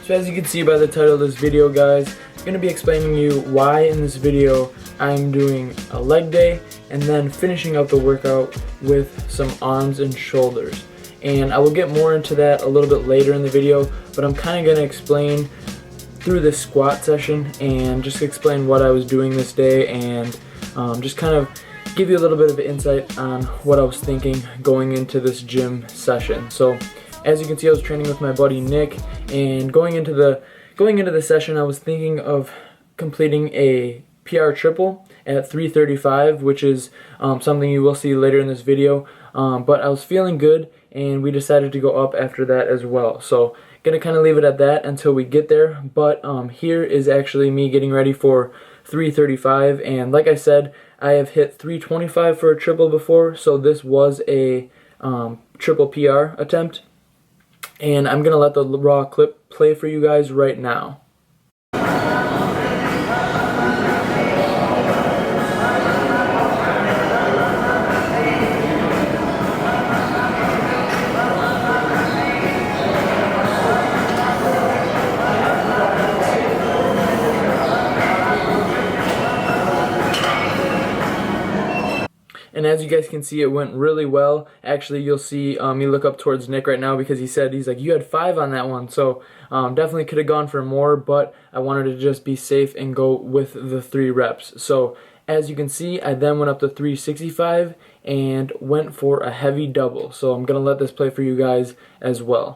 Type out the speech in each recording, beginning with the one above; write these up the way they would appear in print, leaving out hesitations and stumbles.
So as you can see by the title of this video, guys, I'm going to be explaining to you why in this video I'm doing a leg day and then finishing up the workout with some arms and shoulders. And I will get more into that a little bit later in the video, but I'm kind of going to explain through this squat session and just explain what I was doing this day and just kind of give you a little bit of insight on what I was thinking going into this gym session. So as you can see, I was training with my buddy Nick, and going into the session I was thinking of completing a PR triple at 335, which is something you will see later in this video, but I was feeling good and we decided to go up after that as well. So gonna kind of leave it at that until we get there, but here is actually me getting ready for 335, and like I said, I have hit 325 for a triple before, so this was a triple PR attempt, and I'm gonna let the raw clip play for you guys right now. And as you guys can see, it went really well. Actually, you'll see me look up towards Nick right now because he's like, you had 5 on that one. So definitely could have gone for more, but I wanted to just be safe and go with the 3 reps. So as you can see, I then went up to 365 and went for a heavy double. So I'm going to let this play for you guys as well.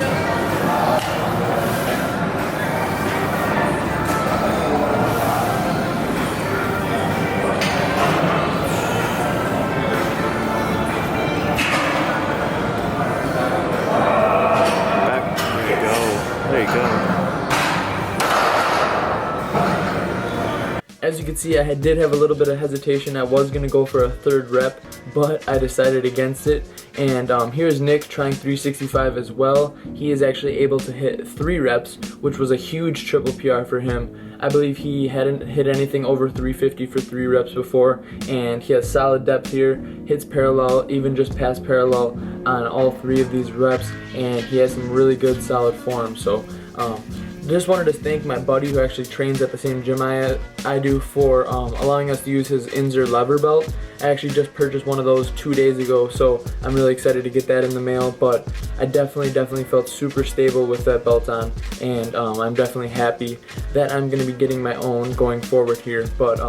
As you can see, I did have a little bit of hesitation. I was going to go for a 3rd rep, but I decided against it. And here's Nick trying 365 as well. He is actually able to hit 3 reps, which was a huge triple PR for him. I believe he hadn't hit anything over 350 for 3 reps before, and he has solid depth here, hits parallel, even just past parallel on all 3 of these reps, and he has some really good solid form. So just wanted to thank my buddy who actually trains at the same gym I do for allowing us to use his Inzer lever belt. I actually just purchased one of those 2 days ago, so I'm really excited to get that in the mail, but I definitely felt super stable with that belt on, and I'm definitely happy that I'm going to be getting my own going forward here. But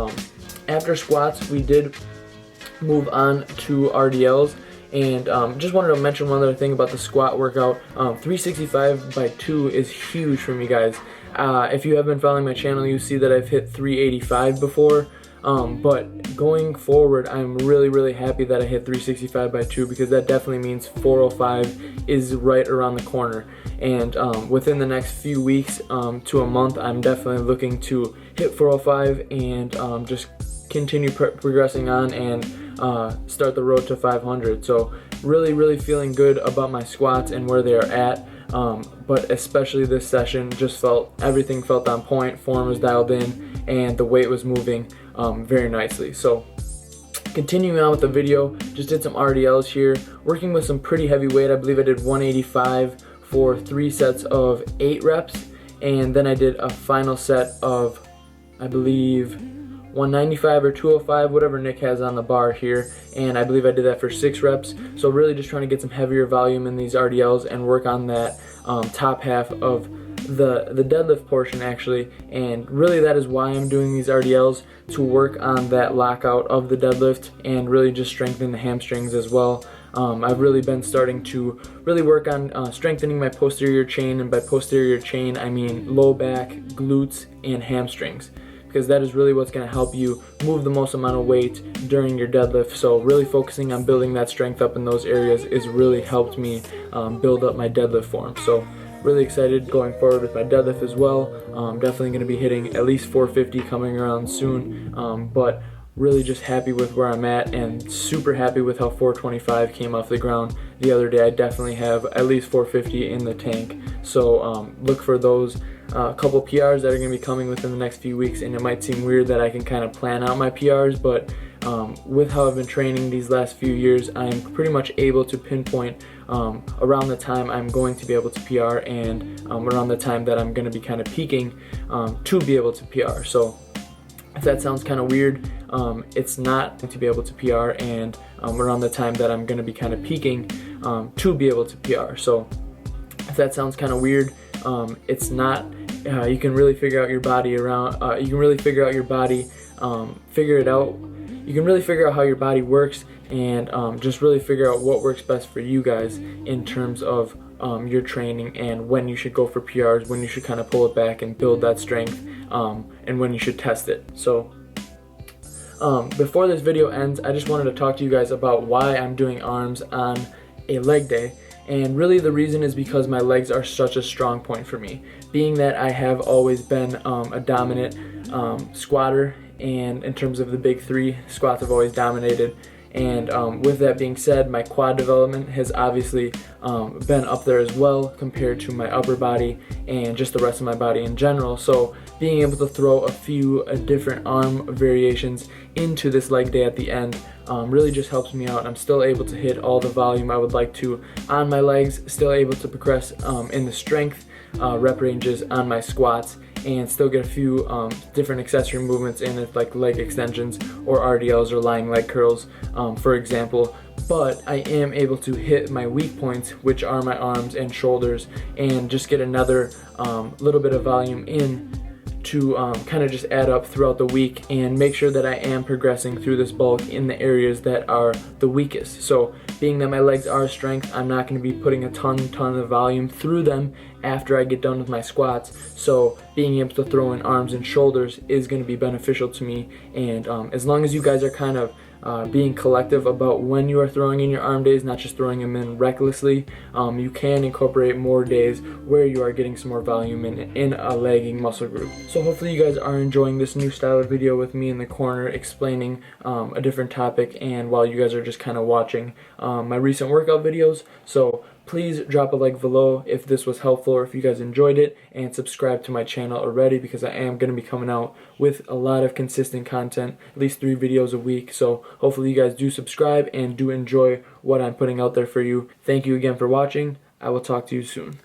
after squats, we did move on to RDLs. And just wanted to mention one other thing about the squat workout. 365 by 2 is huge for me, guys. If you have been following my channel, you see that I've hit 385 before. But going forward, I'm really happy that I hit 365 by 2, because that definitely means 405 is right around the corner. And within the next few weeks to a month, I'm definitely looking to hit 405 and just continue progressing on and start the road to 500. So really feeling good about my squats and where they are at, but especially this session, just everything felt on point, form was dialed in, and the weight was moving very nicely. So continuing on with the video, just did some RDLs here, working with some pretty heavy weight. I believe I did 185 for 3 sets of 8 reps, and then I did a final set of, I believe, 195 or 205, whatever Nick has on the bar here, and I believe I did that for 6 reps. So really just trying to get some heavier volume in these RDLs and work on that top half of the deadlift portion actually, and really that is why I'm doing these RDLs, to work on that lockout of the deadlift and really just strengthen the hamstrings as well. I've really been starting to really work on strengthening my posterior chain, and by posterior chain I mean low back, glutes, and hamstrings, because that is really what's going to help you move the most amount of weight during your deadlift. So really focusing on building that strength up in those areas is really helped me build up my deadlift form. So really excited going forward with my deadlift as well. Definitely going to be hitting at least 450 coming around soon, but really just happy with where I'm at, and super happy with how 425 came off the ground the other day. I definitely have at least 450 in the tank. So look for those couple PRs that are going to be coming within the next few weeks, and it might seem weird that I can kind of plan out my PRs, but with how I've been training these last few years, I'm pretty much able to pinpoint around the time I'm going to be able to PR and around the time that I'm going to be kind of peaking to be able to PR. So if that sounds kind of weird, it's not to be able to PR and around the time that I'm going to be kind of peaking to be able to PR. So if that sounds kind of weird, it's not. You can really figure out your body around. You can really figure out your body, figure it out. You can really figure out how your body works and just really figure out what works best for you guys in terms of your training and when you should go for PRs, when you should kind of pull it back and build that strength, and when you should test it. So before this video ends, I just wanted to talk to you guys about why I'm doing arms on a leg day. And really the reason is because my legs are such a strong point for me. Being that I have always been a dominant squatter, and in terms of the big three, squats have always dominated. And with that being said, my quad development has obviously been up there as well compared to my upper body and just the rest of my body in general. So being able to throw a few different arm variations into this leg day at the end really just helps me out. I'm still able to hit all the volume I would like to on my legs, still able to progress in the strength rep ranges on my squats, and still get a few different accessory movements in it, like leg extensions or RDLs or lying leg curls, for example. But I am able to hit my weak points, which are my arms and shoulders, and just get another little bit of volume in to kind of just add up throughout the week and make sure that I am progressing through this bulk in the areas that are the weakest. So being that my legs are strength, I'm not going to be putting a ton of volume through them after I get done with my squats. So being able to throw in arms and shoulders is going to be beneficial to me. And as long as you guys are kind of being collective about when you are throwing in your arm days, not just throwing them in recklessly, you can incorporate more days where you are getting some more volume in a lagging muscle group. So hopefully you guys are enjoying this new style of video with me in the corner explaining a different topic, and while you guys are just kind of watching my recent workout videos. So please drop a like below if this was helpful or if you guys enjoyed it, and subscribe to my channel already, because I am going to be coming out with a lot of consistent content, at least 3 videos a week. So hopefully you guys do subscribe and do enjoy what I'm putting out there for you. Thank you again for watching. I will talk to you soon.